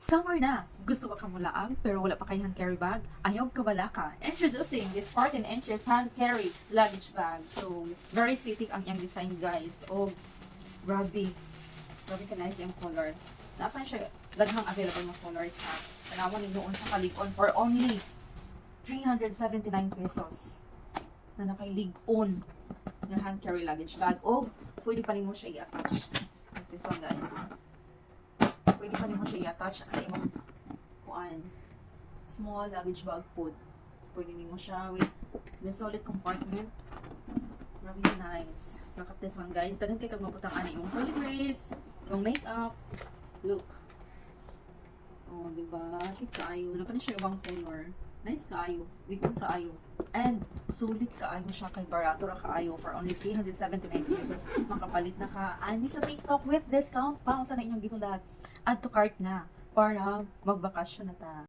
Summer na! Gusto ka kamulaang pero wala pa kay hand carry bag? Ayaw ka wala ka. Introducing this 14 inches hand carry luggage bag. So, very aesthetic ang iyang design guys. Oh, grabe. Grabe ka nice yung color. Napa siya daghang available mga colors ha. Tanawan ninyo sa kalig-on for only 379 pesos. Na nakailig-on na hand carry luggage bag. Oh, pwede pa rin mo siya i-attach. Like this one guys. Pwede pa rin mo siya i-attach sa imong kuan. Small luggage bag pod. So, pwede rin mo siya with the solid compartment. Really nice. Look at this one guys. Dagan kay kag mabutang ani imong toiletries, imong makeup. Look. Oh, diba? Kit kaayo. Napa na siya ibang color. Nice kaayo. Ligon kaayo. And sulit kaayo siya kay barato ra kaayo for only 379 pesos. Makapalit na ka ani sa TikTok with discount pa sa na inyong ginulat. Add to cart na para magbakasyon na ta.